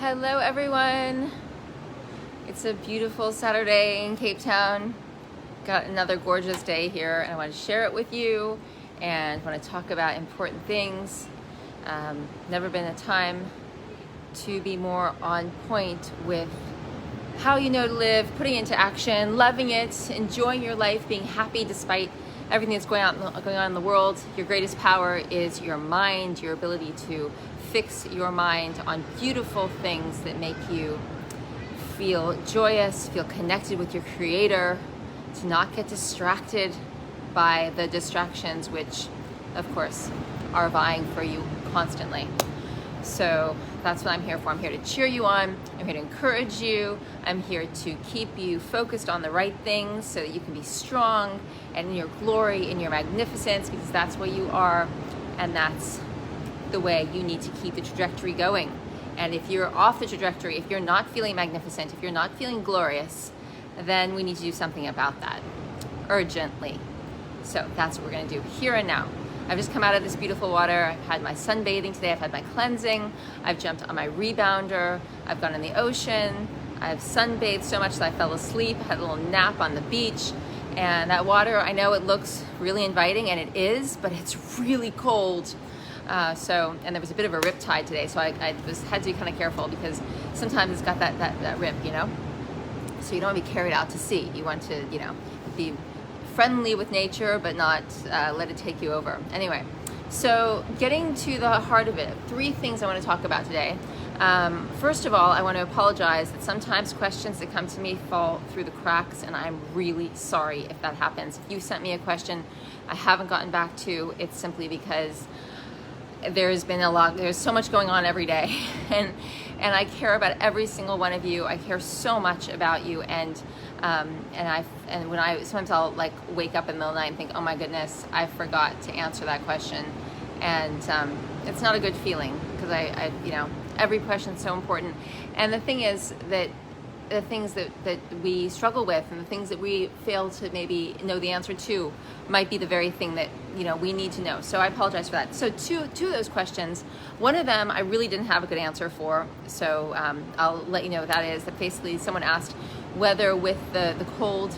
Hello everyone. It's a beautiful Saturday in Cape Town. Got another gorgeous day here and I want to share it with you and want to talk about important things. Never been a time to be more on point with how you know to live, putting it into action, loving it, enjoying your life, being happy despite everything that's going on in the world. Your greatest power is your mind, your ability to fix your mind on beautiful things that make you feel joyous, feel connected with your creator, to not get distracted by the distractions which, of course, are vying for you constantly. So that's what I'm here for. I'm here to cheer you on. I'm here to encourage you. I'm here to keep you focused on the right things so that you can be strong and in your glory, in your magnificence, because that's what you are, and that's the way you need to keep the trajectory going. And if you're off the trajectory, if you're not feeling magnificent, if you're not feeling glorious, then we need to do something about that urgently. So that's what we're going to do here and now. I've just come out of this beautiful water. I've had my sunbathing today. I've had my cleansing. I've jumped on my rebounder. I've gone in the ocean. I've sunbathed so much that I fell asleep. I had a little nap on the beach. And that water, I know it looks really inviting, and it is, but it's really cold. And there was a bit of a rip tide today, so I had to be kind of careful because sometimes it's got that rip, you know? So you don't want to be carried out to sea. You want to, be friendly with nature, but not let it take you over. Anyway, so getting to the heart of it, 3 things I want to talk about today. First of all, I want to apologize that sometimes questions that come to me fall through the cracks, and I'm really sorry if that happens. If you sent me a question I haven't gotten back to, it's simply because there's so much going on every day, and I care about every single one of you. I care so much about you, and sometimes I'll like wake up in the middle of the night and think, oh my goodness, I forgot to answer that question, and it's not a good feeling because I every question is so important. And the thing is that the things that we struggle with and the things that we fail to maybe know the answer to might be the very thing that we need to know. So I apologize for that. So two of those questions, one of them I really didn't have a good answer for, so I'll let you know what that is. That basically someone asked whether with the cold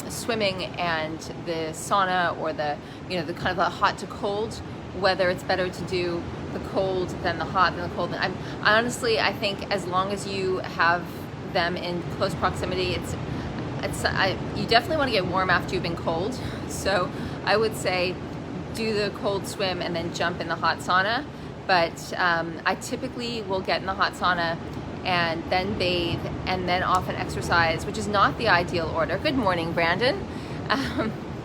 swimming and the sauna, or the the kind of the hot to cold, whether it's better to do the cold than the hot than the cold. I honestly think as long as you have them in close proximity, you definitely want to get warm after you've been cold. So I would say do the cold swim and then jump in the hot sauna. But I typically will get in the hot sauna and then bathe and then often exercise, which is not the ideal order. Good morning, Brandon.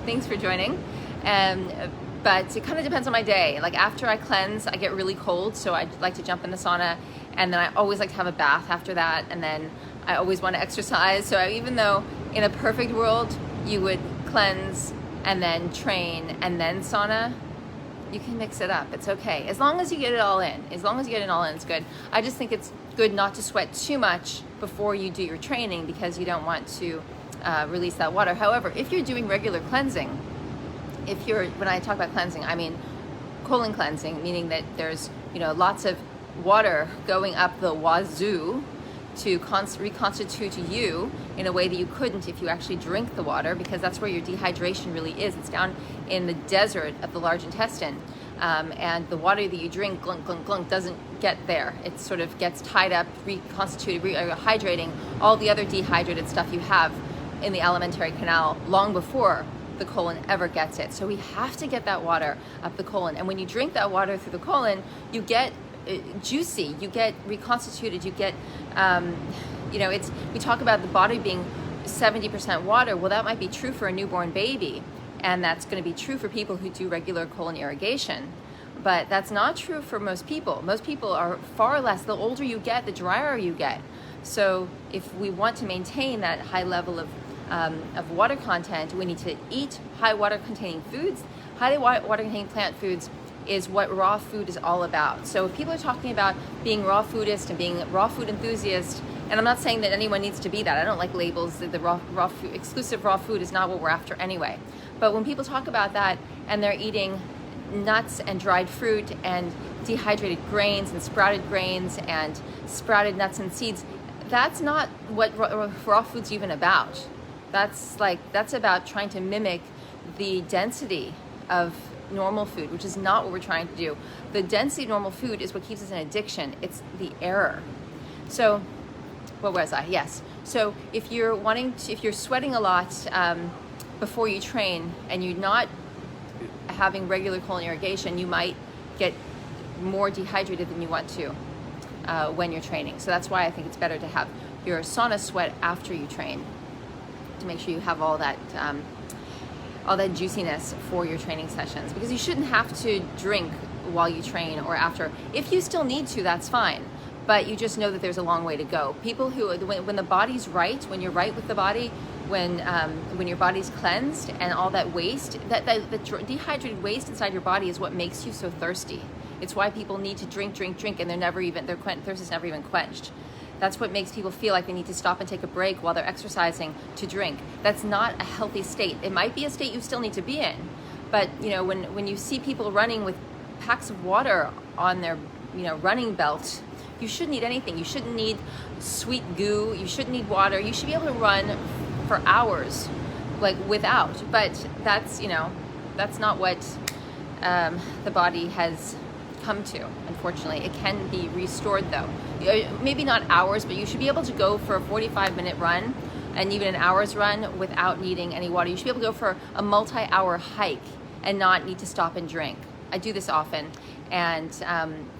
Thanks for joining. But it kind of depends on my day. Like after I cleanse, I get really cold, so I like to jump in the sauna, and then I always like to have a bath after that, and then I always want to exercise. So even though in a perfect world you would cleanse and then train and then sauna, you can mix it up. It's okay. As long as you get it all in. As long as you get it all in, it's good. I just think it's good not to sweat too much before you do your training because you don't want to release that water. However, if you're doing regular cleansing, when I talk about cleansing, I mean colon cleansing, meaning that there's lots of water going up the wazoo to reconstitute you in a way that you couldn't if you actually drink the water, because that's where your dehydration really is. It's down in the desert of the large intestine, and the water that you drink, glunk, glunk, glunk, doesn't get there. It sort of gets tied up, reconstituted, hydrating all the other dehydrated stuff you have in the alimentary canal long before the colon ever gets it. So we have to get that water up the colon, and when you drink that water through the colon, you get juicy, you get reconstituted, you get we talk about the body being 70% water. Well, that might be true for a newborn baby, and that's going to be true for people who do regular colon irrigation, but that's not true for most people. Most people are far less. The older you get, the drier you get. So if we want to maintain that high level of water content, we need to eat high water containing foods. High water containing plant foods is what raw food is all about. So if people are talking about being raw foodist and being a raw food enthusiast, and I'm not saying that anyone needs to be that. I don't like labels. The raw food, exclusive raw food is not what we're after anyway. But when people talk about that and they're eating nuts and dried fruit and dehydrated grains and sprouted nuts and seeds. That's not what raw food's even about. That's about trying to mimic the density of normal food, which is not what we're trying to do. The density of normal food is what keeps us in addiction. It's the error. So, what was I? Yes. So if you're sweating a lot before you train and you're not having regular colon irrigation, you might get more dehydrated than you want to when you're training. So that's why I think it's better to have your sauna sweat after you train, to make sure you have all that juiciness for your training sessions, because you shouldn't have to drink while you train or after. If you still need to, that's fine, but you just know that there's a long way to go. People who, when the body's right, when you're right with the body, when your body's cleansed and all that waste, that dehydrated waste inside your body is what makes you so thirsty. It's why people need to drink, and their thirst is never even quenched. That's what makes people feel like they need to stop and take a break while they're exercising to drink. That's not a healthy state. It might be a state you still need to be in, but when you see people running with packs of water on their running belt, you shouldn't need anything. You shouldn't need sweet goo. You shouldn't need water. You should be able to run for hours, without. But that's not what the body has come to. Unfortunately, it can be restored though. Maybe not hours, but you should be able to go for a 45-minute run and even an hour's run without needing any water. You should be able to go for a multi-hour hike and not need to stop and drink. I do this often, and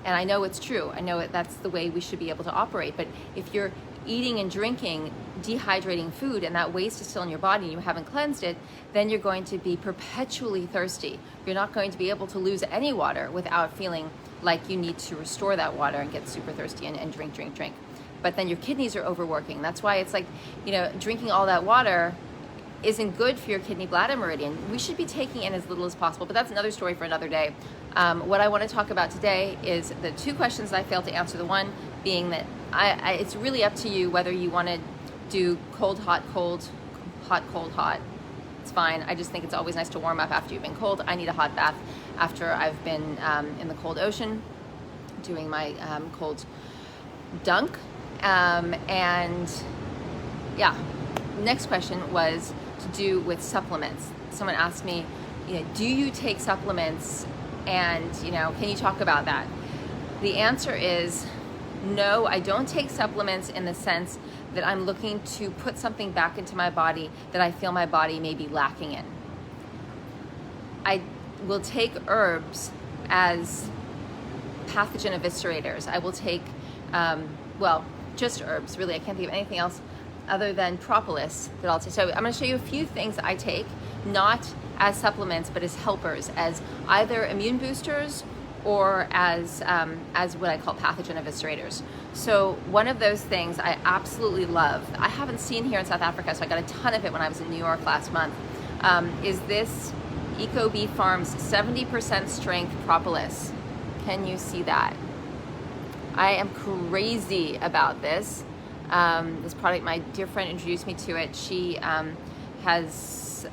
I know it's true. I know that's the way we should be able to operate. But if you're eating and drinking dehydrating food and that waste is still in your body and you haven't cleansed it, then you're going to be perpetually thirsty. You're not going to be able to lose any water without feeling like you need to restore that water and get super thirsty and drink. But then your kidneys are overworking. That's why it's drinking all that water isn't good for your kidney bladder meridian. We should be taking in as little as possible, but that's another story for another day. What I want to talk about today is the two questions that I failed to answer. The one being that it's really up to you whether you want to do cold, hot, cold, hot, cold, hot. It's fine. I just think it's always nice to warm up after you've been cold. I need a hot bath after I've been in the cold ocean doing my cold dunk. And yeah, next question was to do with supplements. Someone asked me, do you take supplements, and can you talk about that? The answer is no, I don't take supplements in the sense that I'm looking to put something back into my body that I feel my body may be lacking in. I will take herbs as pathogen eviscerators. I will take, just herbs, really. I can't think of anything else other than propolis that I'll take. So I'm going to show you a few things that I take, not as supplements, but as helpers, as either immune boosters or as what I call pathogen eviscerators. So one of those things I absolutely love, I haven't seen here in South Africa, so I got a ton of it when I was in New York last month, is this Eco Bee Farms 70% strength propolis. Can you see that? I am crazy about this. This product, my dear friend introduced me to it. She has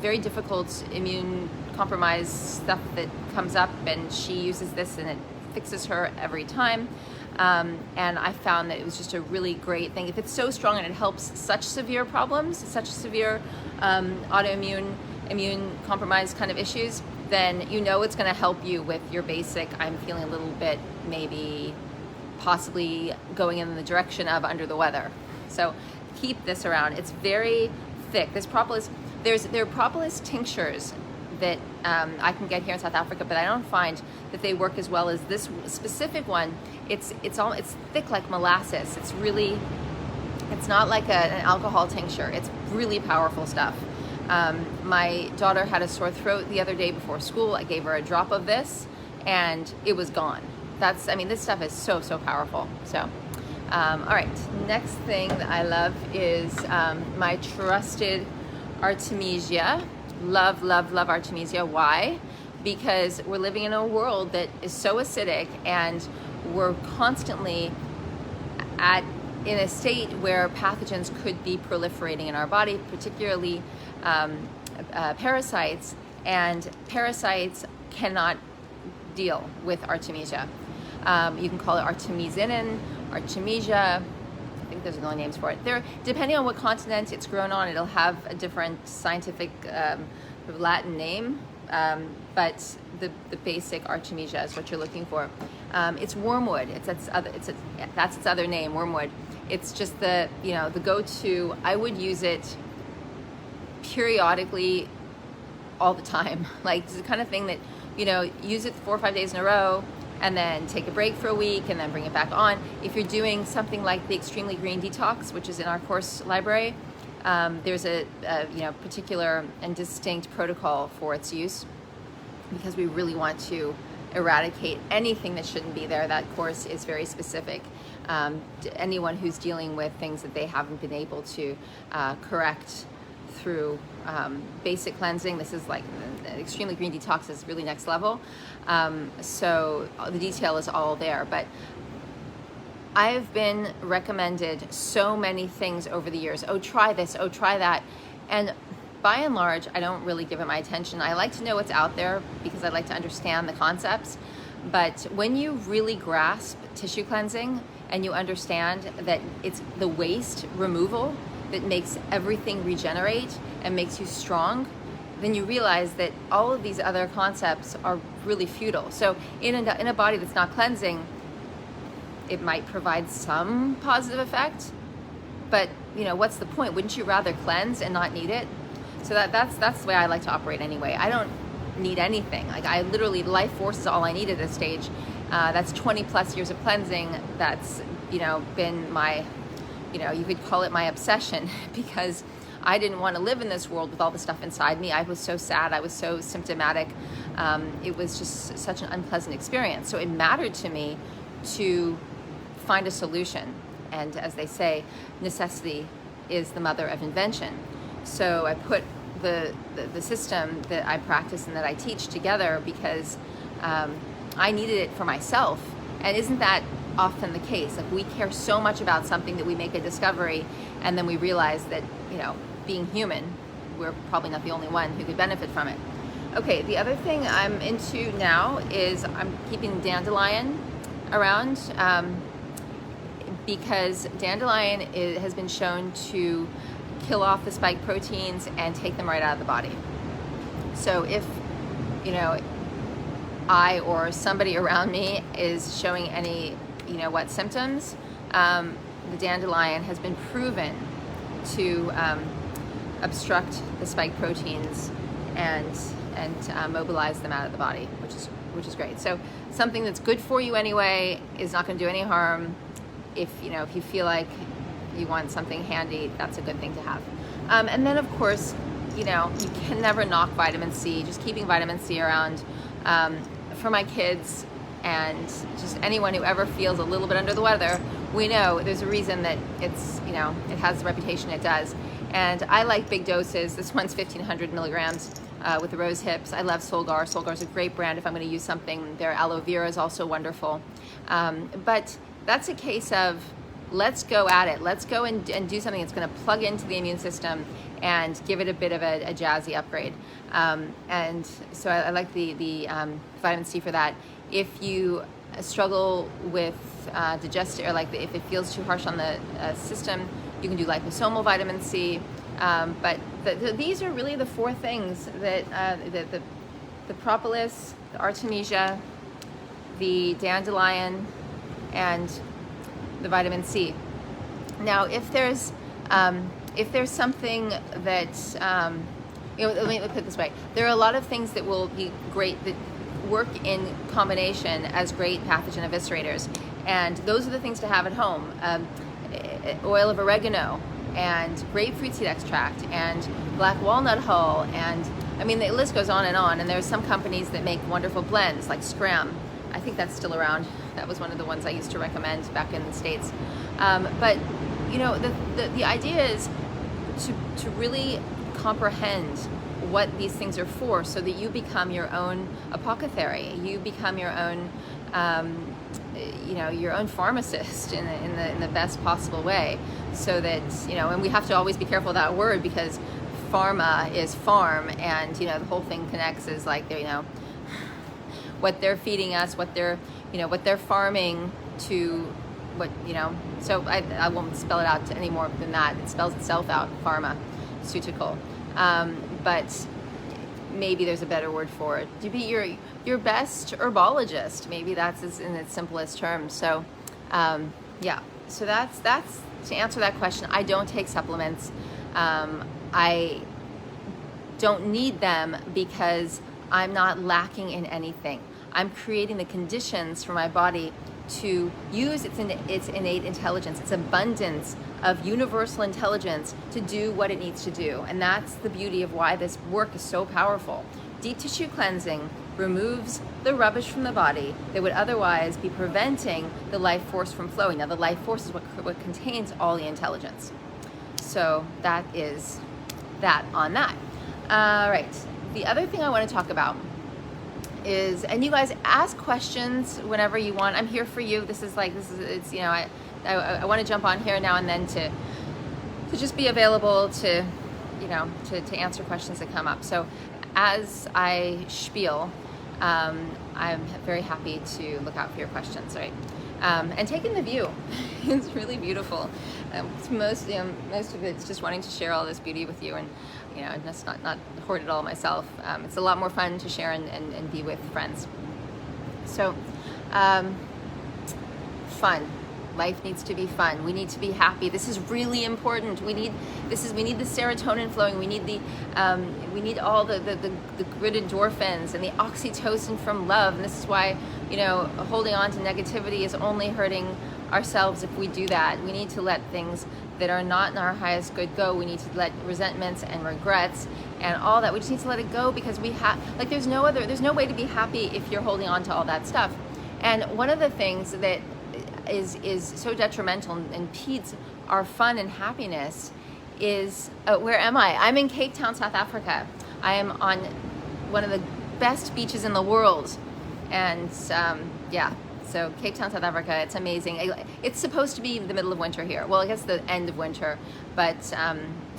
very difficult immune compromised stuff that comes up, and she uses this and it fixes her every time. And I found that it was just a really great thing. If it's so strong and it helps such severe problems, such severe autoimmune, immune compromised kind of issues, then it's going to help you with your basic, I'm feeling a little bit maybe possibly going in the direction of under the weather. So keep this around. It's very thick. This propolis, there are propolis tinctures that I can get here in South Africa, but I don't find that they work as well as this specific one. It's thick like molasses. It's not like an alcohol tincture. It's really powerful stuff. My daughter had a sore throat the other day before school. I gave her a drop of this and it was gone. This stuff is so powerful. So, all right, next thing that I love is my trusted Artemisia. Love Artemisia. Why? Because we're living in a world that is so acidic, and we're constantly in a state where pathogens could be proliferating in our body, particularly parasites. And parasites cannot deal with Artemisia. You can call it Artemisinin, Artemisia. I think those are the only names for it. Depending on what continent it's grown on, it'll have a different scientific Latin name, but the basic Artemisia is what you're looking for. It's wormwood. That's its other name, wormwood. It's just the go-to. I would use it periodically, all the time. Like, it's the kind of thing that, use it 4 or 5 days in a row, and then take a break for a week, and then bring it back on. If you're doing something like the Extremely Green Detox, which is in our course library, there's a particular and distinct protocol for its use, because we really want to eradicate anything that shouldn't be there. That course is very specific. Anyone who's dealing with things that they haven't been able to correct through basic cleansing. This is like Extremely Green Detox is really next level. So the detail is all there. But I've been recommended so many things over the years. Oh, try this. Oh, try that. And by and large, I don't really give it my attention. I like to know what's out there because I like to understand the concepts. But when you really grasp tissue cleansing and you understand that it's the waste removal that makes everything regenerate and makes you strong, then you realize that all of these other concepts are really futile. So in a body that's not cleansing, it might provide some positive effect, but what's the point? Wouldn't you rather cleanse and not need it? So that's the way I like to operate anyway. I don't need anything. Like, I literally, life force is all I need at this stage. That's 20 plus years of cleansing. That's been my, you could call it my obsession, because I didn't want to live in this world with all the stuff inside me. I was so sad. I was so symptomatic. It was just such an unpleasant experience. So it mattered to me to find a solution. And as they say, necessity is the mother of invention. So I put the system that I practice and that I teach together because I needed it for myself. And isn't that often the case? Like, we care so much about something that we make a discovery, and then we realize that, being human, we're probably not the only one who could benefit from it. Okay, the other thing I'm into now is I'm keeping dandelion around, because dandelion has been shown to kill off the spike proteins and take them right out of the body. So if, I or somebody around me is showing any, symptoms, the dandelion has been proven to obstruct the spike proteins and mobilize them out of the body, which is great. So something that's good for you anyway is not going to do any harm. If you feel like you want something handy, that's a good thing to have. And then, of course, you can never knock vitamin C. Just keeping vitamin C around for my kids and just anyone who ever feels a little bit under the weather. We know there's a reason that it's, it has the reputation it does. And I like big doses. This one's 1,500 milligrams with the rose hips. I love Solgar. Solgar is a great brand if I'm going to use something. Their aloe vera is also wonderful. But that's a case of, let's go at it. Let's go and do something that's going to plug into the immune system and give it a bit of a jazzy upgrade. And so I like the vitamin C for that. If you struggle with digestion, or if it feels too harsh on the system, you can do liposomal vitamin C. But these are really the four things that the propolis, the Artemisia, the dandelion, and the vitamin C. Now, if there's something that let me put it this way: there are a lot of things that will be great that work in combination as great pathogen eviscerators, and those are the things to have at home. Oil of oregano, and grapefruit seed extract, and black walnut hull, and the list goes on. And there's some companies that make wonderful blends, like Scram. I think that's still around. That was one of the ones I used to recommend back in the States. But the idea is to really comprehend what these things are for, so that you become your own apothecary. You become your own, your own pharmacist in the best possible way. So that and we have to always be careful of that word, because pharma is farm, and the whole thing connects is like what they're feeding us, what they're farming to, so I won't spell it out any more than that. It spells itself out, pharmaceutical. But maybe there's a better word for it. To be your best herbologist, maybe that's in its simplest terms. So yeah, so that's to answer that question. I don't take supplements. I don't need them because I'm not lacking in anything. I'm creating the conditions for my body to use its innate intelligence, its abundance of universal intelligence to do what it needs to do. And that's the beauty of why this work is so powerful. Deep tissue cleansing removes the rubbish from the body that would otherwise be preventing the life force from flowing. Now, the life force is what contains all the intelligence. So that is that on that. All right. The other thing I want to talk about is, and you guys ask questions whenever you want. I'm here for you. I want to jump on here now and then to just be available to answer questions that come up. So as I spiel, I'm very happy to look out for your questions, right? And take in the view. It's really beautiful. Most of it's just wanting to share all this beauty with you, and just not hoard it all myself. It's a lot more fun to share and be with friends. So, fun. Life needs to be fun. We need to be happy. This is really important. We need the serotonin flowing. We need all the good endorphins and the oxytocin from love. And this is why, holding on to negativity is only hurting ourselves if we do that. We need to let things that are not in our highest good go. We need to let resentments and regrets and all that. We just need to let it go, because there's no way to be happy if you're holding on to all that stuff. And one of the things that is so detrimental and impedes our fun and happiness is, where am I? I'm in Cape Town, South Africa. I am on one of the best beaches in the world. And so Cape Town, South Africa, it's amazing. It's supposed to be the middle of winter here. Well, I guess the end of winter, but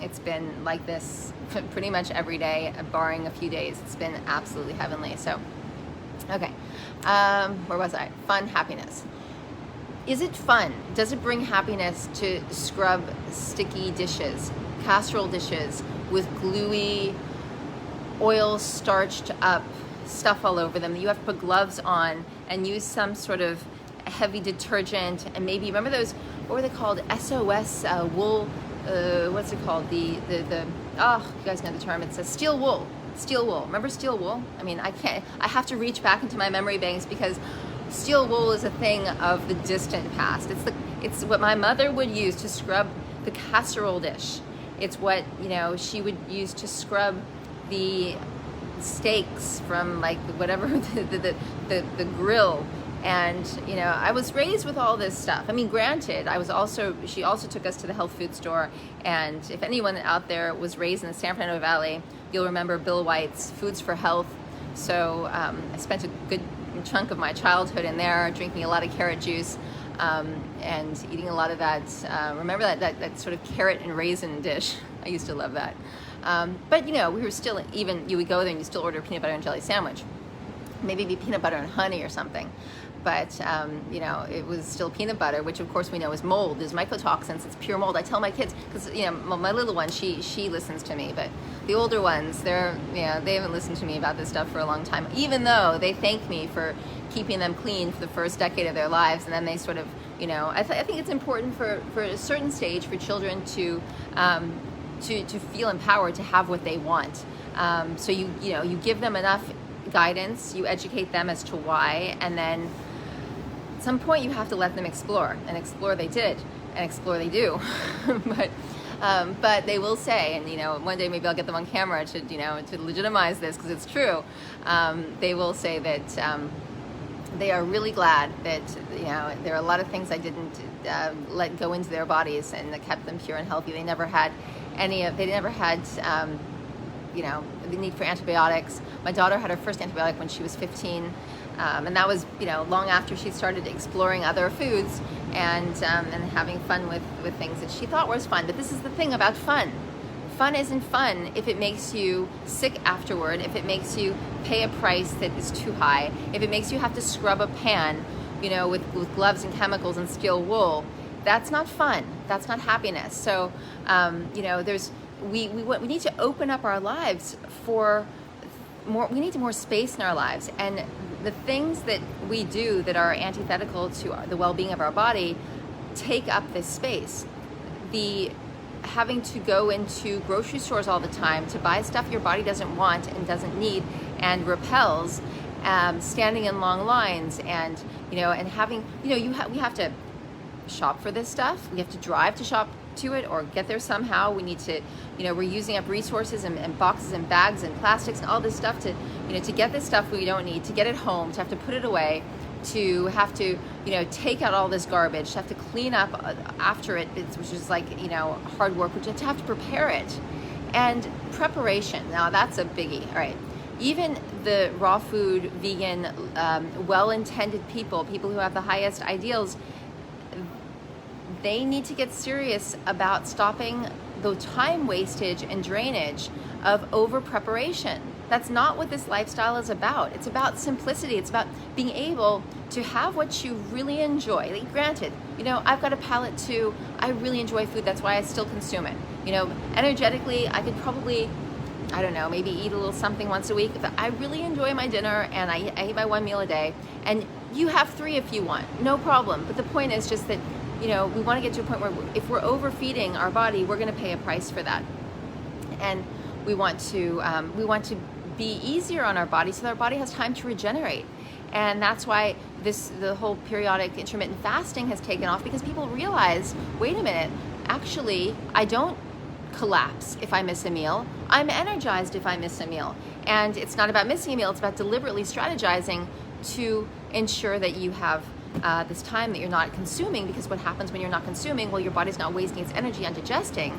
it's been like this pretty much every day, barring a few days. It's been absolutely heavenly. So, okay, where was I? Fun, happiness. Is it fun? Does it bring happiness to scrub sticky dishes, casserole dishes with gluey, oil starched up stuff all over them? You have to put gloves on and use some sort of heavy detergent, and maybe, remember those, what were they called? SOS wool, what's it called? You guys know the term. It's a steel wool. Remember steel wool? I mean, I have to reach back into my memory banks, because steel wool is a thing of the distant past. It's what my mother would use to scrub the casserole dish. It's what she would use to scrub the steaks from whatever the grill. And I was raised with all this stuff. I mean, granted, she also took us to the health food store. And if anyone out there was raised in the San Fernando Valley, you'll remember Bill White's Foods for Health. So I spent a good chunk of my childhood in there, drinking a lot of carrot juice, and eating a lot of that. Remember that sort of carrot and raisin dish? I used to love that. But we were still, you would go there and you still order a peanut butter and jelly sandwich. Maybe it'd be peanut butter and honey or something. But, it was still peanut butter, which of course we know is mold. There's mycotoxins, it's pure mold. I tell my kids, because, my little one, she listens to me, but the older ones, they haven't listened to me about this stuff for a long time, even though they thank me for keeping them clean for the first decade of their lives. And then they sort of, I think it's important for a certain stage for children to feel empowered to have what they want. So you give them enough guidance, you educate them as to why, and then at some point you have to let them explore, and explore they did, and explore they do. But they will say, and one day maybe I'll get them on camera to legitimize this, because it's true. They will say that they are really glad that there are a lot of things I didn't let go into their bodies, and that kept them pure and healthy. They never had the need for antibiotics. My daughter had her first antibiotic when she was 15, and that was long after she started exploring other foods and having fun with things that she thought was fun. But this is the thing about fun. Fun isn't fun if it makes you sick afterward, if it makes you pay a price that is too high, if it makes you have to scrub a pan, with gloves and chemicals and steel wool. That's not fun. That's not happiness. So, we need to open up our lives for more. We need more space in our lives, and the things that we do that are antithetical to the well-being of our body take up this space. The having to go into grocery stores all the time to buy stuff your body doesn't want and doesn't need and repels, standing in long lines, and and having we have to shop for this stuff. We have to drive to shop to it or get there somehow. We need to, we're using up resources and boxes and bags and plastics and all this stuff to get this stuff we don't need, to get it home, to have to put it away, to have to, take out all this garbage, to have to clean up after it, which is like, hard work, which to have to prepare it. And preparation, now that's a biggie. All right. Even the raw food, vegan, well-intended people who have the highest ideals, they need to get serious about stopping the time wastage and drainage of over preparation. That's not what this lifestyle is about. It's about simplicity. It's about being able to have what you really enjoy. Like, granted, I've got a palate too. I really enjoy food. That's why I still consume it. Energetically, I could probably, I don't know, maybe eat a little something once a week. But I really enjoy my dinner, and I eat my one meal a day. And you have 3 if you want, no problem. But the point is just that, we want to get to a point where if we're overfeeding our body, we're going to pay a price for that. And we want to be easier on our body so that our body has time to regenerate. And that's why the whole periodic intermittent fasting has taken off, because people realize, wait a minute, actually, I don't collapse if I miss a meal. I'm energized if I miss a meal. And it's not about missing a meal, it's about deliberately strategizing to ensure that you have this time that you're not consuming, because what happens when you're not consuming? Well, your body's not wasting its energy on digesting,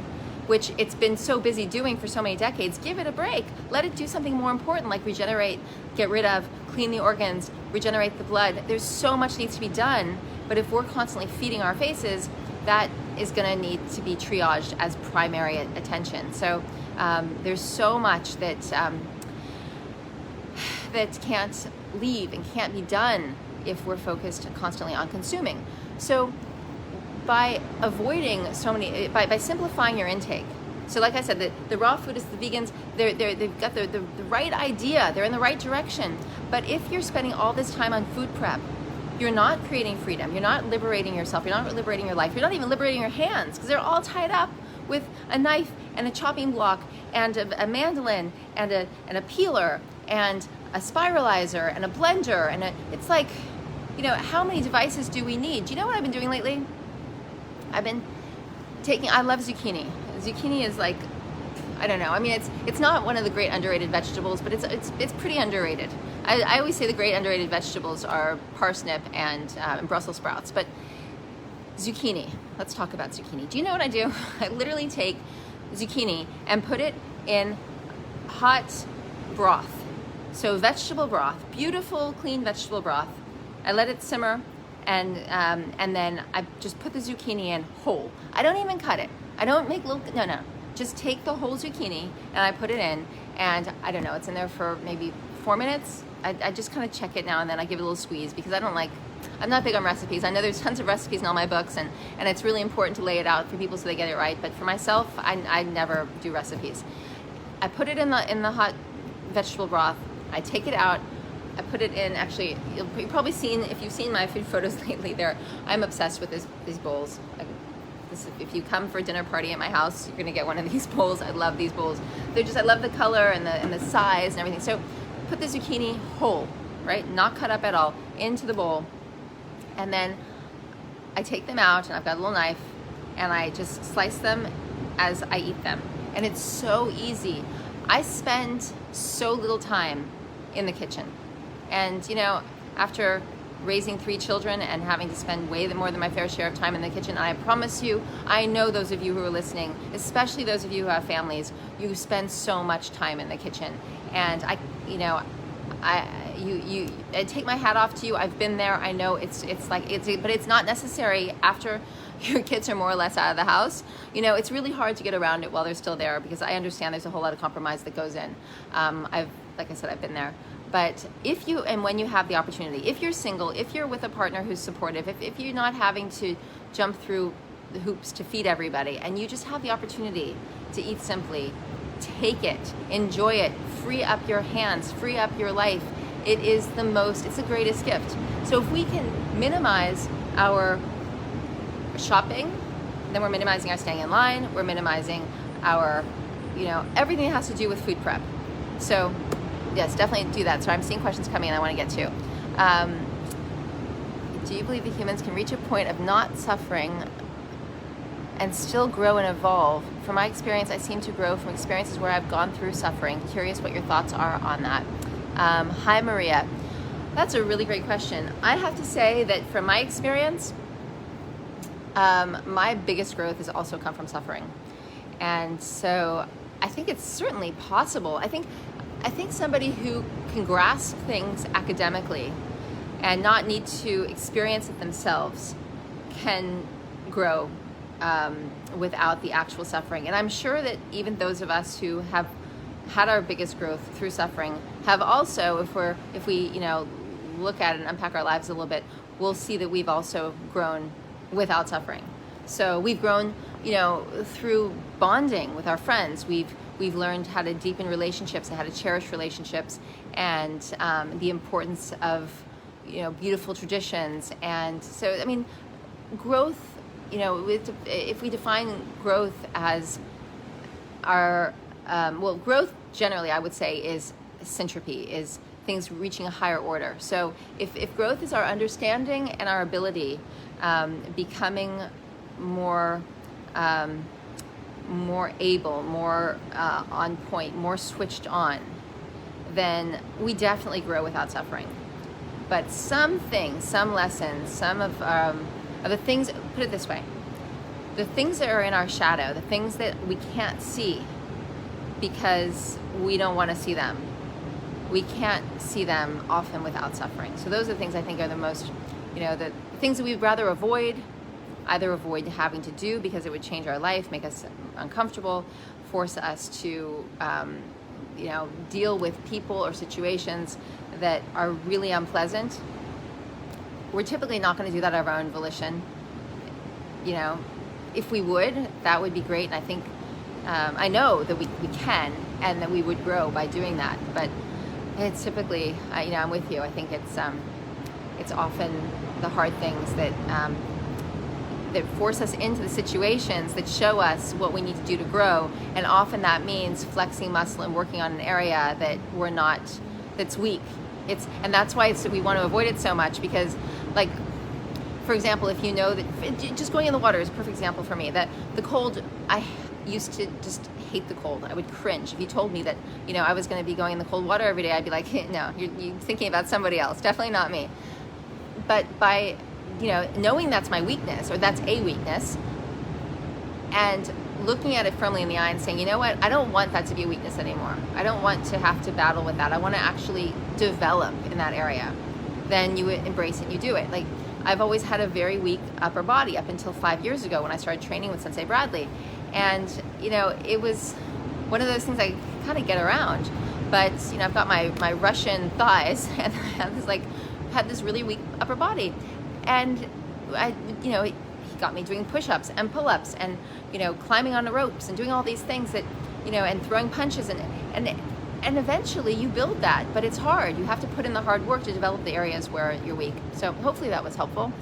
which it's been so busy doing for so many decades. Give it a break. Let it do something more important, like regenerate, get rid of, clean the organs, regenerate the blood. There's so much needs to be done, but if we're constantly feeding our faces, that is going to need to be triaged as primary attention. So there's so much that can't leave and can't be done if we're focused constantly on consuming. So by avoiding by simplifying your intake. So like I said, the raw food is the vegans, they've got the right idea, they're in the right direction. But if you're spending all this time on food prep, you're not creating freedom, you're not liberating yourself, you're not liberating your life, you're not even liberating your hands, because they're all tied up with a knife and a chopping block and a mandolin and a peeler and a spiralizer and a blender it's like, how many devices do we need? Do you know what I've been doing lately? I love zucchini. Zucchini is like, I don't know. I mean, it's not one of the great underrated vegetables, but it's pretty underrated. I always say the great underrated vegetables are parsnip and Brussels sprouts, but zucchini. Let's talk about zucchini. Do you know what I do? I literally take zucchini and put it in hot broth. So vegetable broth, beautiful, clean vegetable broth. I let it simmer, and then I just put the zucchini in whole. I don't even cut it. I don't make no. Just take the whole zucchini and I put it in, and I don't know, it's in there for maybe 4 minutes. I just kind of check it now and then. I give it a little squeeze, because I'm not big on recipes. I know there's tons of recipes in all my books, and it's really important to lay it out for people so they get it right. But for myself, I never do recipes. I put it in the hot vegetable broth. I take it out. I put it in, actually, you've probably seen, if you've seen my food photos lately, I'm obsessed with these bowls. If you come for a dinner party at my house, you're gonna get one of these bowls. I love these bowls. I love the color and the size and everything. So put the zucchini whole, right? Not cut up at all, into the bowl. And then I take them out, and I've got a little knife, and I just slice them as I eat them. And it's so easy. I spend so little time in the kitchen. And after raising 3 children and having to spend way more than my fair share of time in the kitchen, I promise you, I know those of you who are listening, especially those of you who have families, you spend so much time in the kitchen. And I take my hat off to you. I've been there. I know but it's not necessary after your kids are more or less out of the house. It's really hard to get around it while they're still there, because I understand there's a whole lot of compromise that goes in. Like I said, I've been there. But if you, and when you have the opportunity, if you're single, if you're with a partner who's supportive, if you're not having to jump through the hoops to feed everybody, and you just have the opportunity to eat simply, take it, enjoy it, free up your hands, free up your life. It's the greatest gift. So if we can minimize our shopping, then we're minimizing our staying in line, we're minimizing our, everything that has to do with food prep. So yes, definitely do that. So I'm seeing questions coming in I want to get to. Do you believe that humans can reach a point of not suffering and still grow and evolve? From my experience, I seem to grow from experiences where I've gone through suffering. Curious what your thoughts are on that. Hi, Maria. That's a really great question. I have to say that from my experience, my biggest growth has also come from suffering. And so I think it's certainly possible. I think somebody who can grasp things academically and not need to experience it themselves can grow without the actual suffering. And I'm sure that even those of us who have had our biggest growth through suffering have also, if we look at it and unpack our lives a little bit, we'll see that we've also grown without suffering. So we've grown, through bonding with our friends. We've learned how to deepen relationships and how to cherish relationships, and the importance of beautiful traditions. And so, I mean, growth, if we define growth as our growth generally, I would say, is syntropy, is things reaching a higher order. So if growth is our understanding and our ability, becoming more able, more on point, more switched on, then we definitely grow without suffering. But some things, some lessons, some of the things, put it this way, the things that are in our shadow, the things that we can't see because we don't want to see them, we can't see them often without suffering. So those are the things I think are the most, the things that we'd rather avoid, either avoid having to do because it would change our life, make us uncomfortable, force us to, deal with people or situations that are really unpleasant. We're typically not going to do that of our own volition. If we would, that would be great. And I think, I know that we can, and that we would grow by doing that. But it's typically, I'm with you. I think it's often the hard things that force us into the situations that show us what we need to do to grow. And often that means flexing muscle and working on an area that that's weak. And that's why we want to avoid it so much, because, like, for example, if you know that just going in the water is a perfect example for me, that the cold, I used to just hate the cold. I would cringe. If you told me that, I was going to be going in the cold water every day, I'd be like, hey, no, you're thinking about somebody else, definitely not me. But by knowing that's my weakness, or that's a weakness, and looking at it firmly in the eye and saying, you know what, I don't want that to be a weakness anymore. I don't want to have to battle with that. I want to actually develop in that area. Then you embrace it and you do it. Like, I've always had a very weak upper body up until 5 years ago when I started training with Sensei Bradley. And, it was one of those things I kind of get around. But, I've got my Russian thighs, and I had this really weak upper body. And he got me doing push-ups and pull-ups and, climbing on the ropes and doing all these things that, and throwing punches and eventually you build that, but it's hard. You have to put in the hard work to develop the areas where you're weak. So hopefully that was helpful.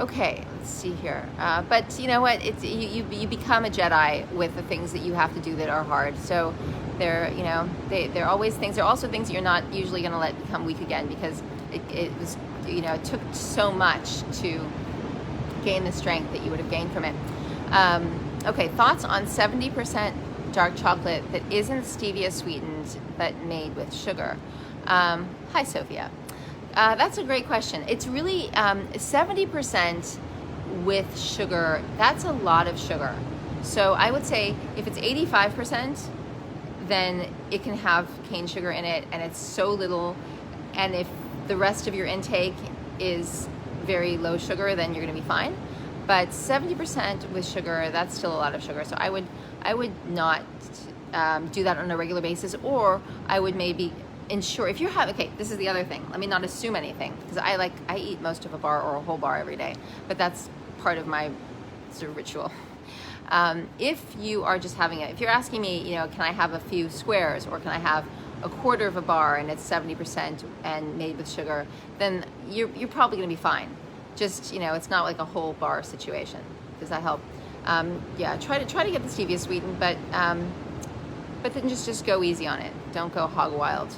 Okay, let's see here. But you know what? You become a Jedi with the things that you have to do that are hard. So they're always things. They're also things that you're not usually going to let become weak again, because it was, it took so much to gain the strength that you would have gained from it. Okay, thoughts on 70% dark chocolate that isn't stevia sweetened but made with sugar? Hi, Sophia. That's a great question. It's really 70% with sugar. That's a lot of sugar. So I would say if it's 85%, then it can have cane sugar in it, and it's so little. And if the rest of your intake is very low sugar, then you're going to be fine. But 70% with sugar, that's still a lot of sugar. So I would not do that on a regular basis, or I would maybe ensure if you're having, okay, this is the other thing. Let me not assume anything, because I eat most of a bar or a whole bar every day, but that's part of my sort of ritual. If you are just having it, if you're asking me, can I have a few squares, or can I have a quarter of a bar and it's 70% and made with sugar, then you're probably going to be fine. Just, it's not like a whole bar situation. Does that help? Try to get the stevia sweetened, but then just go easy on it. Don't go hog wild.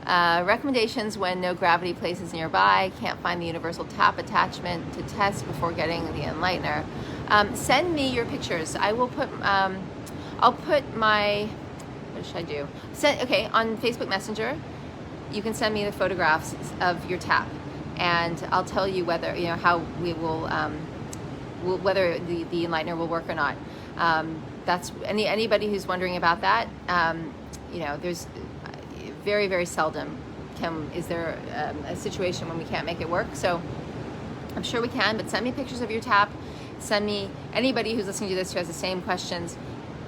Recommendations when no gravity places nearby, can't find the universal tap attachment to test before getting the enlightener. Send me your pictures. I will put, I'll put my, what should I do? On Facebook Messenger, you can send me the photographs of your tap, and I'll tell you whether, how we will, whether the enlightener will work or not. That's anybody who's wondering about that. There's very, very seldom is there a situation when we can't make it work. So I'm sure we can, but send me pictures of your tap. Send me, anybody who's listening to this who has the same questions,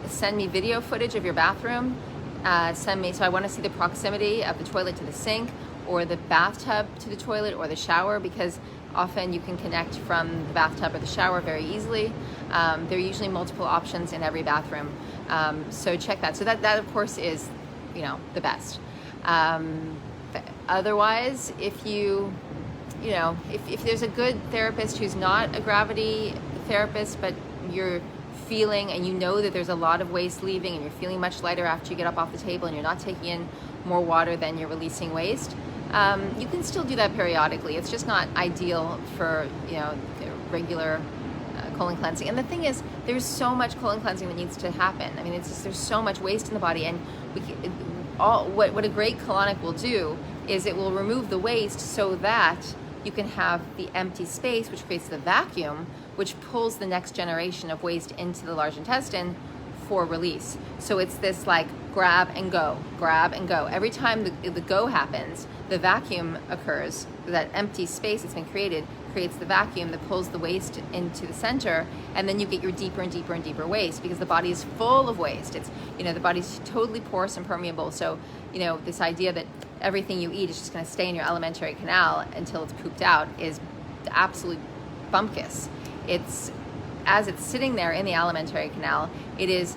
send me video footage of your bathroom. So I want to see the proximity of the toilet to the sink, or the bathtub to the toilet, or the shower, because often you can connect from the bathtub or the shower very easily. There are usually multiple options in every bathroom. So check that. So that of course is, the best. Otherwise, if there's a good therapist who's not a gravity therapist, but you're feeling and that there's a lot of waste leaving, and you're feeling much lighter after you get up off the table, and you're not taking in more water than you're releasing waste, you can still do that periodically. It's just not ideal for regular colon cleansing. And the thing is, there's so much colon cleansing that needs to happen. I mean, there's so much waste in the body, and what a great colonic will do is it will remove the waste so that you can have the empty space, which creates the vacuum, which pulls the next generation of waste into the large intestine for release. So it's this like grab and go. Every time the go happens, the vacuum occurs. That empty space that's been created creates the vacuum that pulls the waste into the center, and then you get your deeper and deeper and deeper waste, because the body is full of waste. It's, the body's totally porous and permeable. So, this idea that everything you eat is just going to stay in your alimentary canal until it's pooped out is absolute bumpkus. As it's sitting there in the alimentary canal, it is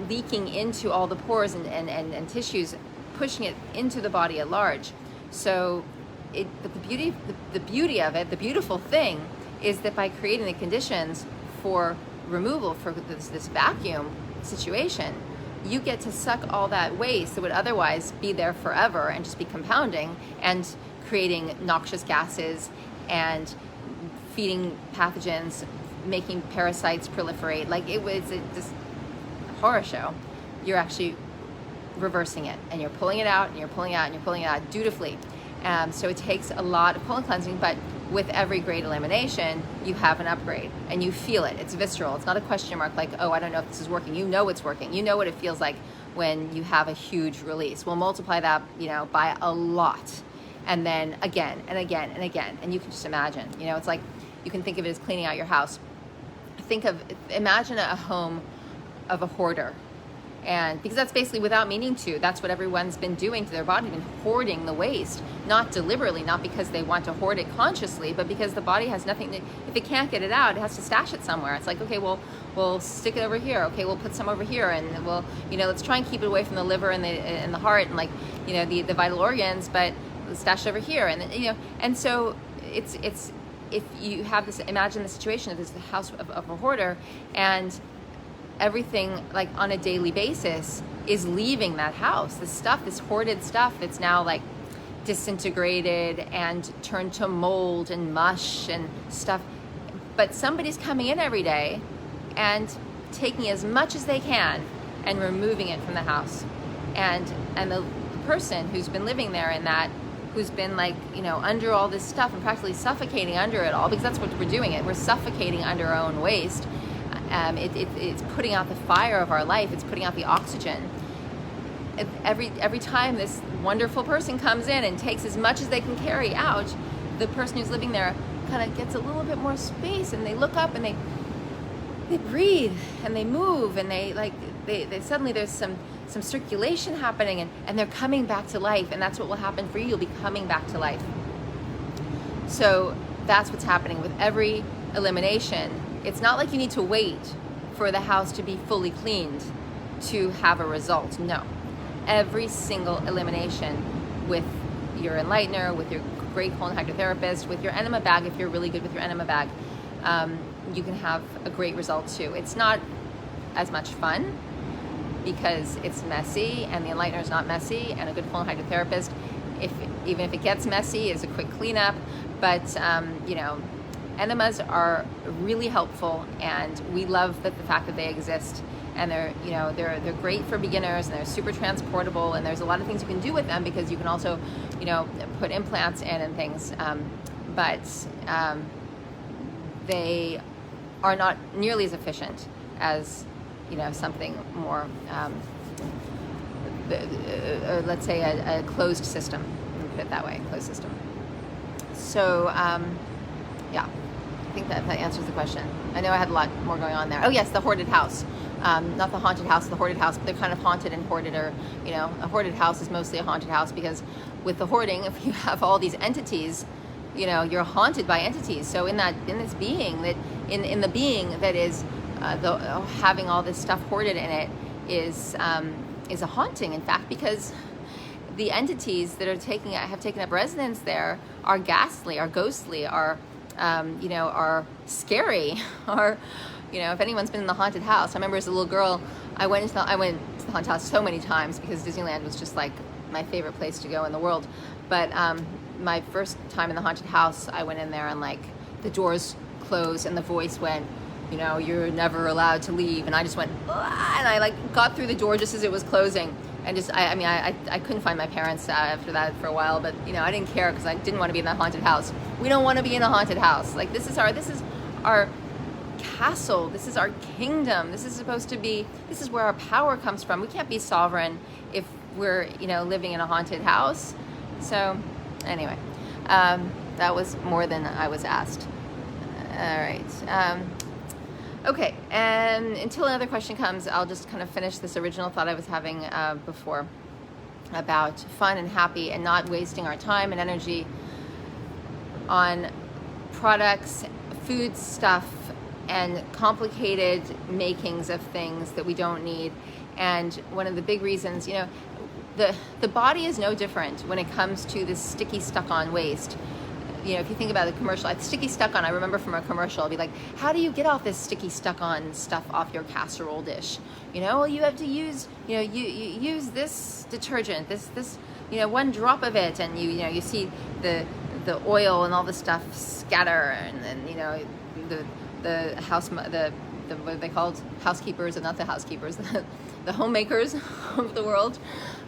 leaking into all the pores and tissues, pushing it into the body at large. So but the beauty of it, the beautiful thing, is that by creating the conditions for removal, for this vacuum situation, you get to suck all that waste that would otherwise be there forever and just be compounding and creating noxious gases and feeding pathogens, making parasites proliferate. Like this horror show. You're actually reversing it, and you're pulling it out, and you're pulling it out, and you're pulling it out dutifully. So it takes a lot of colon cleansing, but with every great elimination, you have an upgrade, and you feel it. It's visceral. It's not a question mark like, oh, I don't know if this is working. You know it's working. You know what it feels like when you have a huge release. We'll multiply that, by a lot, and then again and again and again. And you can just imagine, it's like, you can think of it as cleaning out your house. Imagine a home of a hoarder. And because that's basically, without meaning to, that's what everyone's been doing to their body, been hoarding the waste, not deliberately, not because they want to hoard it consciously, but because the body has nothing if it can't get it out, it has to stash it somewhere. It's like, okay, we'll stick it over here. Okay, we'll put some over here, and we'll, let's try and keep it away from the liver and the heart and the vital organs, but let's stash it over here. And then, and so it's if you have this, imagine the situation of this, the house of a hoarder, and everything like on a daily basis is leaving that house. This hoarded stuff that's now like disintegrated and turned to mold and mush and stuff. But somebody's coming in every day and taking as much as they can and removing it from the house. And the person who's been living there in that, who's been under all this stuff and practically suffocating under it all, because that's what we're doing. We're suffocating under our own waste. It's putting out the fire of our life. It's putting out the oxygen. Every time this wonderful person comes in and takes as much as they can carry out, the person who's living there kind of gets a little bit more space, and they look up and they breathe and they move, and they suddenly there's some circulation happening, and they're coming back to life. And that's what will happen for you. You'll be coming back to life. So that's what's happening with every elimination. It's not like you need to wait for the house to be fully cleaned to have a result. No. Every single elimination, with your enlightener, with your great colon hydrotherapist, with your enema bag, if you're really good with your enema bag, you can have a great result too. It's not as much fun because it's messy, and the enlightener is not messy, and a good colon hydrotherapist, even if it gets messy, is a quick cleanup. But enemas are really helpful, and we love the fact that they exist. And they're great for beginners, and they're super transportable, and there's a lot of things you can do with them, because you can also put implants in and things, but they are not nearly as efficient as something more let's say a closed system. Let me put it that way, closed system. So yeah, I think that answers the question. I know I had a lot more going on there. Oh yes, the hoarded house. Not the haunted house, the hoarded house, but they're kind of haunted and hoarded, or, a hoarded house is mostly a haunted house, because with the hoarding, if you have all these entities, you're haunted by entities. So in this being that, in the being that is having all this stuff hoarded in it, is a haunting, in fact, because the entities that have taken up residence there are ghastly, are ghostly, are scary, are, if anyone's been in the haunted house. I remember as a little girl, I went to the haunted house so many times, because Disneyland was just like my favorite place to go in the world. But my first time in the haunted house, I went in there, and the doors closed, and the voice went, you're never allowed to leave. And I just went, ah, and I got through the door just as it was closing. And just, I couldn't find my parents after that for a while, but I didn't care, because I didn't want to be in that haunted house. We don't want to be in a haunted house. This is our castle. This is our kingdom. This is where our power comes from. We can't be sovereign if we're, living in a haunted house. So anyway, that was more than I was asked. All right. Okay, and until another question comes, I'll just kind of finish this original thought I was having before about fun and happy, and not wasting our time and energy on products, food stuff, and complicated makings of things that we don't need. And one of the big reasons, the body is no different when it comes to this sticky, stuck-on waste. If you think about the commercial, sticky stuck-on, I remember from a commercial, I'd be like, how do you get off this sticky stuck-on stuff off your casserole dish? Well, you have to use, you use this detergent, this one drop of it, and you see the oil and all the stuff scatter, and then the what are they called? Housekeepers, and not the housekeepers, the homemakers of the world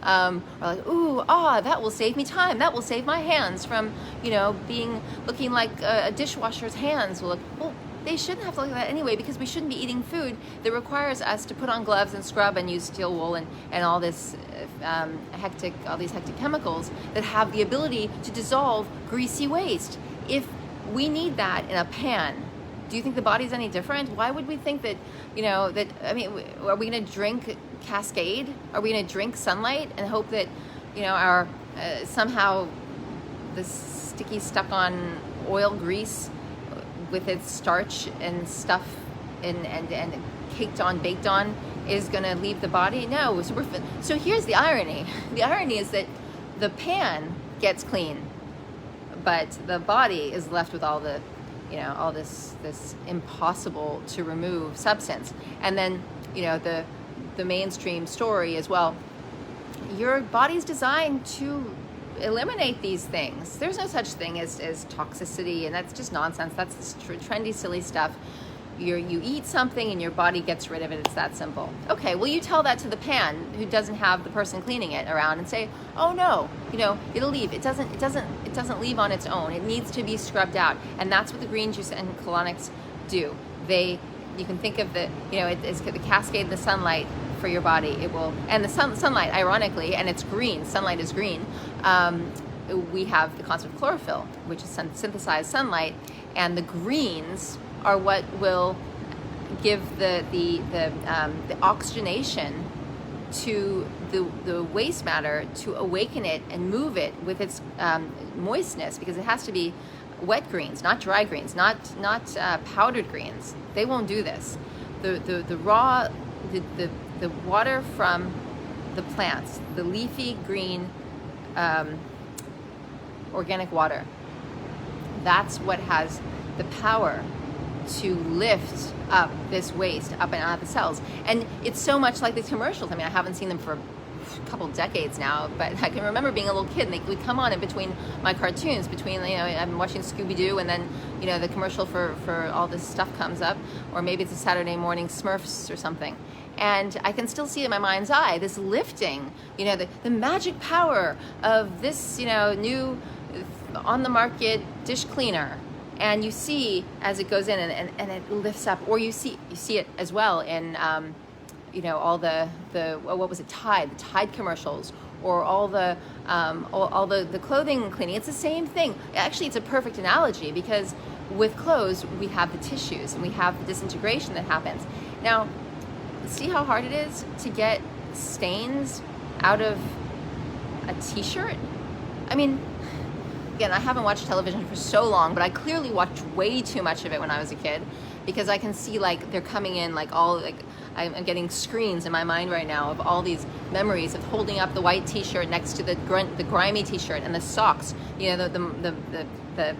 are like, ooh, that will save me time. That will save my hands from, looking like a dishwasher's hands will look. Well, they shouldn't have to look like that anyway, because we shouldn't be eating food that requires us to put on gloves and scrub and use steel wool and all this all these hectic chemicals that have the ability to dissolve greasy waste. If we need that in a pan, do you think the body's any different? Why would we think that, are we going to drink Cascade? Are we going to drink sunlight and hope that, our somehow the sticky, stuck-on oil grease with its starch and stuff and caked on, baked on is going to leave the body? No. So here's the irony. The irony is that the pan gets clean, but the body is left with all the all this impossible to remove substance. And then, the mainstream story as well, your body's designed to eliminate these things. There's no such thing as toxicity, and that's just nonsense. That's this trendy, silly stuff. You eat something and your body gets rid of it. It's that simple. Okay, well, you tell that to the pan who doesn't have the person cleaning it around, and say, oh no, it'll leave. It doesn't leave on its own. It needs to be scrubbed out. And that's what the green juice and colonics do. They you can think of it's the cascade of the sunlight for your body. It will, and the sunlight, ironically, and it's green. Sunlight is green. We have the concept of chlorophyll, which is synthesized sunlight, and the greens are what will give the oxygenation to the waste matter to awaken it and move it with its moistness, because it has to be wet greens, not dry greens, not powdered greens. They won't do this. The raw, the water from the plants, the leafy green organic water, that's what has the power to lift up this waste up and out of the cells. And it's so much like these commercials. I mean, I haven't seen them for a couple decades now, but I can remember being a little kid, and they would come on in between my cartoons, I'm watching Scooby-Doo, and then the commercial for all this stuff comes up, or maybe it's a Saturday morning Smurfs or something. And I can still see it in my mind's eye, this lifting, the magic power of this, new on the market dish cleaner. And you see as it goes in and it lifts up, or you see it as well in all the what was it, the Tide commercials, or all the clothing cleaning. It's the same thing. Actually, it's a perfect analogy, because with clothes we have the tissues and we have the disintegration that happens. Now, see how hard it is to get stains out of a t-shirt? I mean, again, I haven't watched television for so long, but I clearly watched way too much of it when I was a kid, because I can see they're coming in I'm getting screens in my mind right now of all these memories of holding up the white t-shirt next to the grimy t-shirt, and the socks, the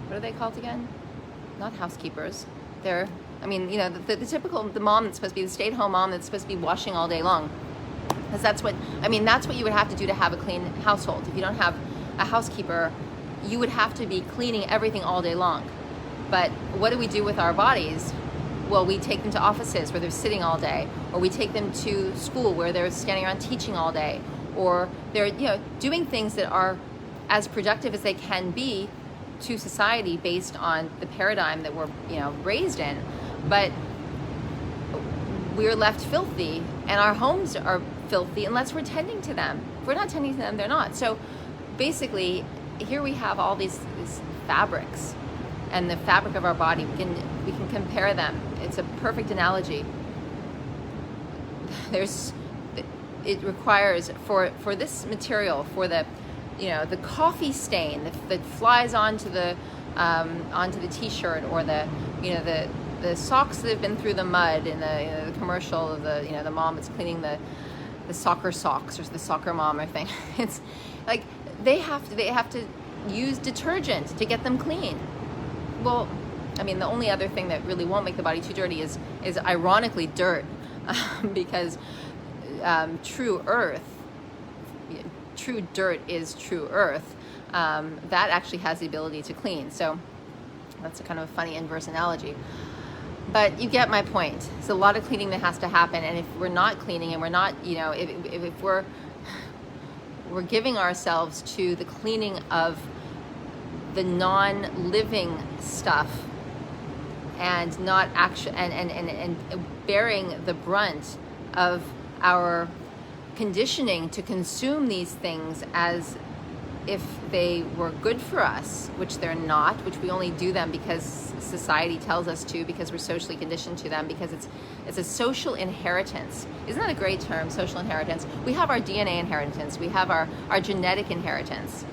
what are they called again? Not housekeepers. They're, the typical, the mom that's supposed to be the stay-at-home mom that's supposed to be washing all day long. Because that's what you would have to do to have a clean household. If you don't have a housekeeper, you would have to be cleaning everything all day long. But what do we do with our bodies? Well, we take them to offices where they're sitting all day, or we take them to school where they're standing around teaching all day, or they're doing things that are as productive as they can be to society based on the paradigm that we're raised in. But we're left filthy, and our homes are filthy unless we're tending to them. If we're not tending to them, they're not. So basically, here we have all these fabrics, and the fabric of our body, we can compare them. It's a perfect analogy. It requires for this material, for the coffee stain that flies onto the t-shirt, or the socks that have been through the mud in the commercial of the mom that's cleaning the soccer socks, or the soccer mom or thing. It's like they have to use detergent to get them clean. Well, the only other thing that really won't make the body too dirty is ironically dirt, because true dirt is true earth. That actually has the ability to clean. So that's a kind of a funny inverse analogy. But you get my point. It's a lot of cleaning that has to happen, and if we're not cleaning, and we're not, if we're giving ourselves to the cleaning of the non-living stuff, and not and bearing the brunt of our conditioning to consume these things as if they were good for us, which they're not, which we only do them because society tells us to, because we're socially conditioned to them, because it's a social inheritance. Isn't that a great term, social inheritance? We have our DNA inheritance, we have our genetic inheritance,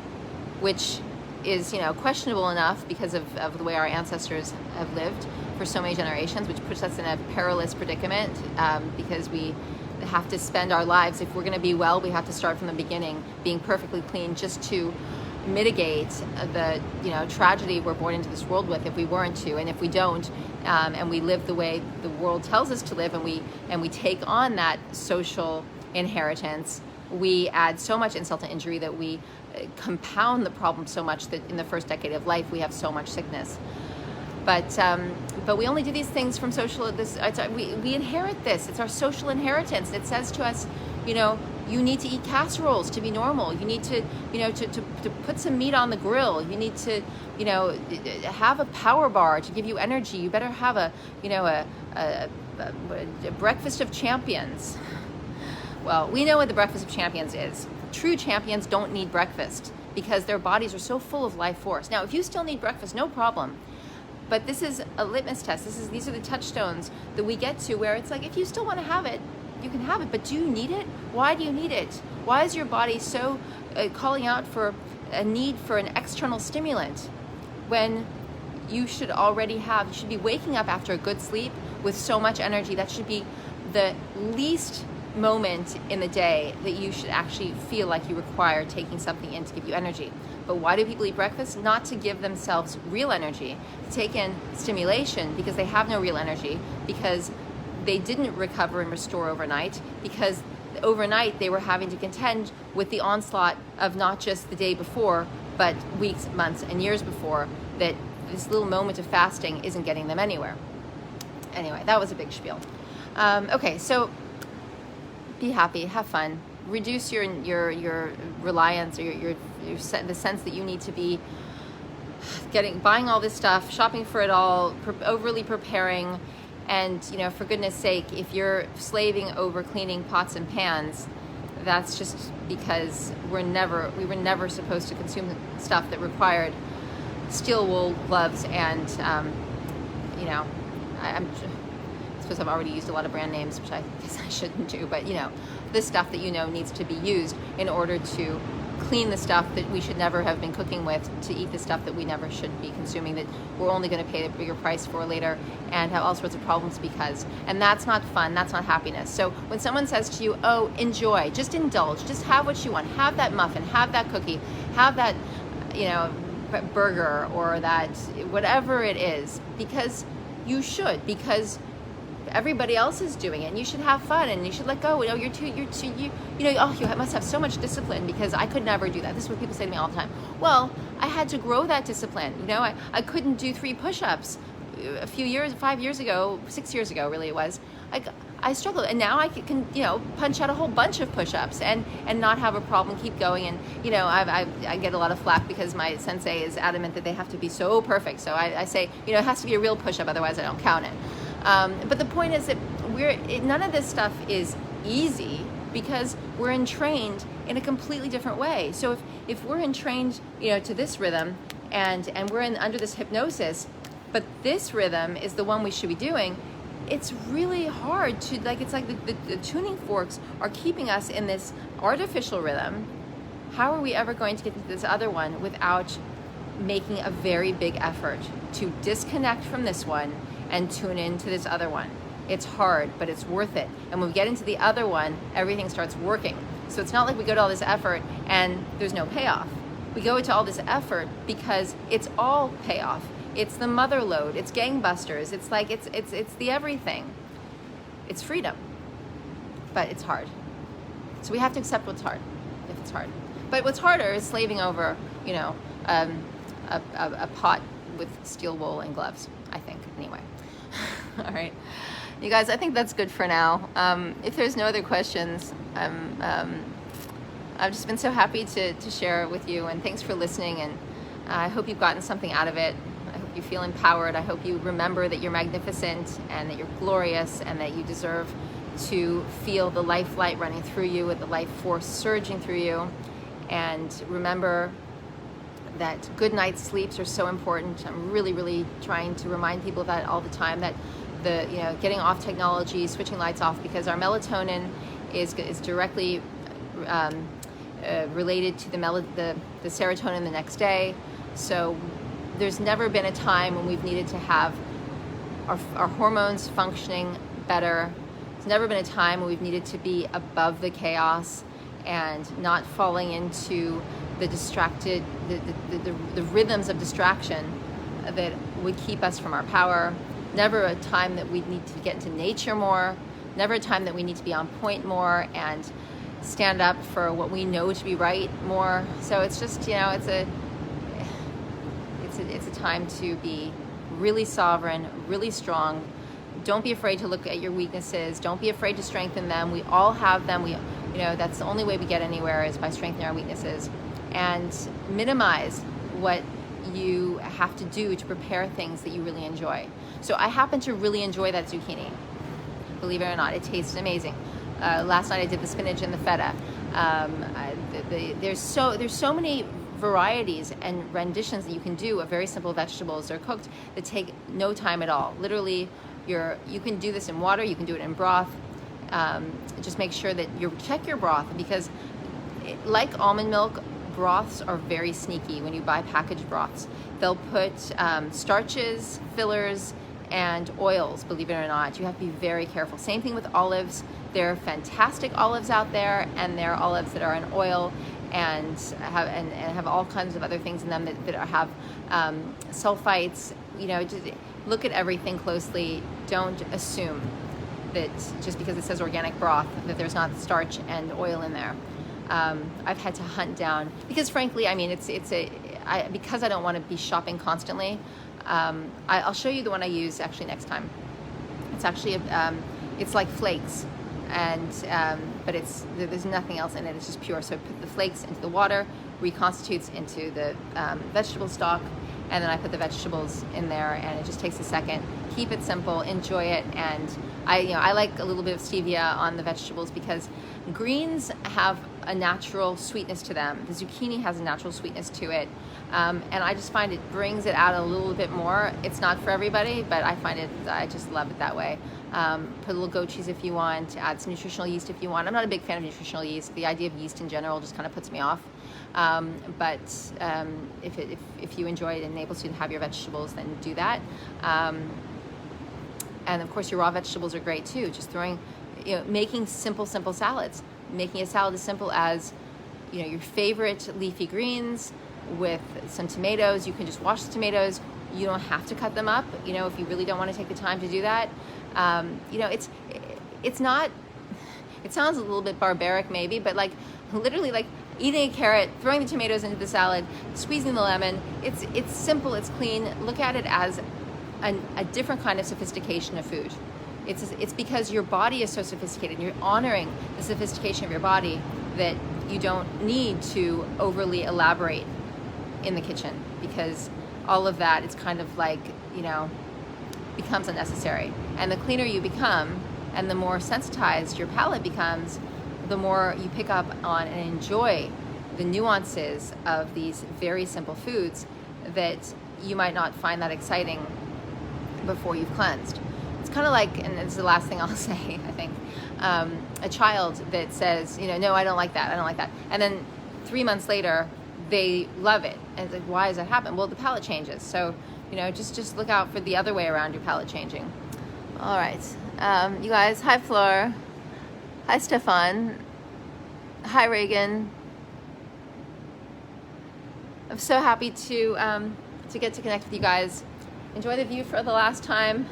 which is questionable enough because of the way our ancestors have lived for so many generations, which puts us in a perilous predicament, because we have to spend our lives, if we're going to be well, we have to start from the beginning, being perfectly clean, just to mitigate the tragedy we're born into this world with, if we weren't to. And if we don't, and we live the way the world tells us to live, and we take on that social inheritance, we add so much insult to injury that we compound the problem so much that in the first decade of life we have so much sickness. But we only do these things from social. We inherit this. It's our social inheritance. It says to us, You need to eat casseroles to be normal. You need to, to put some meat on the grill. You need to, have a power bar to give you energy. You better have a breakfast of champions. Well, we know what the breakfast of champions is. True champions don't need breakfast because their bodies are so full of life force. Now, if you still need breakfast, no problem. But this is a litmus test. These are the touchstones that we get to where it's like, if you still want to have it, you can have it, but do you need it? Why do you need it? Why is your body so calling out for a need for an external stimulant when you should be waking up after a good sleep with so much energy? That should be the least moment in the day that you should actually feel like you require taking something in to give you energy. But why do people eat breakfast? Not to give themselves real energy, to take in stimulation because they have no real energy, because they didn't recover and restore overnight, because overnight they were having to contend with the onslaught of not just the day before, but weeks, months, and years before, that this little moment of fasting isn't getting them anywhere. Anyway, that was a big spiel. Okay, so be happy, have fun, reduce your reliance, or the sense that you need to be buying all this stuff, shopping for it all, overly preparing. And, for goodness sake, if you're slaving over cleaning pots and pans, that's just because we were never supposed to consume stuff that required steel wool gloves and, I suppose I've already used a lot of brand names, which I guess I shouldn't do, but, the stuff that needs to be used in order to clean the stuff that we should never have been cooking with, to eat the stuff that we never should be consuming, that we're only going to pay the bigger price for later and have all sorts of problems because. And that's not fun, that's not happiness. So when someone says to you, oh, enjoy, just indulge, just have what you want, have that muffin, have that cookie, have that, burger, or that whatever it is, because you should, because everybody else is doing it, and you should have fun, and you should let go. You must have so much discipline because I could never do that. This is what people say to me all the time. Well, I had to grow that discipline. I couldn't do 3 push-ups 5 years ago, 6 years ago, really it was. I struggled, and now I can punch out a whole bunch of push-ups and not have a problem, keep going. And I get a lot of flack because my sensei is adamant that they have to be so perfect. So I say, it has to be a real push-up, otherwise I don't count it. But the point is that none of this stuff is easy because we're entrained in a completely different way. So if we're entrained, to this rhythm and we're under this hypnosis, but this rhythm is the one we should be doing, it's really hard to, it's like the tuning forks are keeping us in this artificial rhythm. How are we ever going to get into this other one without making a very big effort to disconnect from this one and tune into this other one? It's hard, but it's worth it. And when we get into the other one, everything starts working. So it's not like we go to all this effort and there's no payoff. We go into all this effort because it's all payoff. It's the mother lode, it's gangbusters, it's like, it's the everything. It's freedom, but it's hard. So we have to accept what's hard, if it's hard. But what's harder is slaving over, a pot with steel wool and gloves, I think, anyway. All right, you guys, I think that's good for now. If there's no other questions, I've just been so happy to share with you, and thanks for listening, and I hope you've gotten something out of it. I hope you feel empowered. I hope you remember that you're magnificent and that you're glorious and that you deserve to feel the life light running through you with the life force surging through you. And remember that good night's sleeps are so important. I'm really, really trying to remind people of that all the time, that getting off technology, switching lights off, because our melatonin is directly related to the serotonin the next day. So there's never been a time when we've needed to have our hormones functioning better. There's never been a time when we've needed to be above the chaos and not falling into the distracted, the rhythms of distraction that would keep us from our power. Never a time that we need to get into nature more. Never a time that we need to be on point more and stand up for what we know to be right more. So it's just, it's a time to be really sovereign, really strong. Don't be afraid to look at your weaknesses. Don't be afraid to strengthen them. We all have them. That's the only way we get anywhere, is by strengthening our weaknesses, and minimize what you have to do to prepare things that you really enjoy. So I happen to really enjoy that zucchini. Believe it or not, it tastes amazing. Last night I did the spinach and the feta. There's so many varieties and renditions that you can do of very simple vegetables that are cooked that take no time at all. Literally, you can do this in water, you can do it in broth. Just make sure that you check your broth, because like almond milk, broths are very sneaky. When you buy packaged broths, they'll put starches, fillers, and oils. Believe it or not, you have to be very careful. Same thing with olives. There are fantastic olives out there, and there are olives that are in oil and have all kinds of other things in them that have sulfites. Just look at everything closely. Don't assume that just because it says organic broth that there's not starch and oil in there. I've had to hunt down, because frankly, because I don't want to be shopping constantly. I'll show you the one I use actually next time. It's actually it's like flakes, and but there's nothing else in it. It's just pure. So I put the flakes into the water, reconstitutes into the vegetable stock, and then I put the vegetables in there, and it just takes a second. Keep it simple, enjoy it, and I like a little bit of stevia on the vegetables, because greens have a natural sweetness to them. The zucchini has a natural sweetness to it, and I just find it brings it out a little bit more. It's not for everybody, but I just love it that way. Put a little goat cheese if you want, add some nutritional yeast if you want. I'm not a big fan of nutritional yeast. The idea of yeast in general just kind of puts me off. But if you enjoy it and enables you to have your vegetables, then do that. And of course, your raw vegetables are great too. Just making simple salads. Making a salad as simple as, your favorite leafy greens with some tomatoes. You can just wash the tomatoes. You don't have to cut them up, if you really don't want to take the time to do that. It's not, it sounds a little bit barbaric maybe, but literally eating a carrot, throwing the tomatoes into the salad, squeezing the lemon. It's simple, it's clean. Look at it as a different kind of sophistication of food. It's because your body is so sophisticated, and you're honoring the sophistication of your body, that you don't need to overly elaborate in the kitchen, because all of that, it's kind of becomes unnecessary. And the cleaner you become, and the more sensitized your palate becomes, the more you pick up on and enjoy the nuances of these very simple foods that you might not find that exciting before you've cleansed. It's kind of like, and this is the last thing I'll say, I think, a child that says, no, I don't like that. And then 3 months later, they love it. And it's like, why does that happen? Well, the palate changes. So, just look out for the other way around your palate changing. All right. You guys, hi, Fleur. Hi, Stefan. Hi, Reagan. I'm so happy to get to connect with you guys. Enjoy the view for the last time.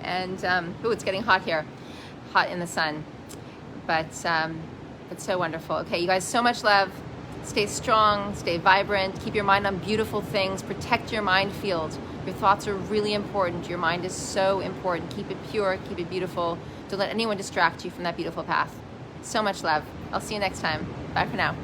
And it's getting hot here, hot in the sun, but it's so wonderful. Okay, you guys, so much love. Stay strong, stay vibrant, keep your mind on beautiful things, protect your mind field. Your thoughts are really important. Your mind is so important. Keep it pure, keep it beautiful. Don't let anyone distract you from that beautiful path. So much love. I'll see you next time. Bye for now.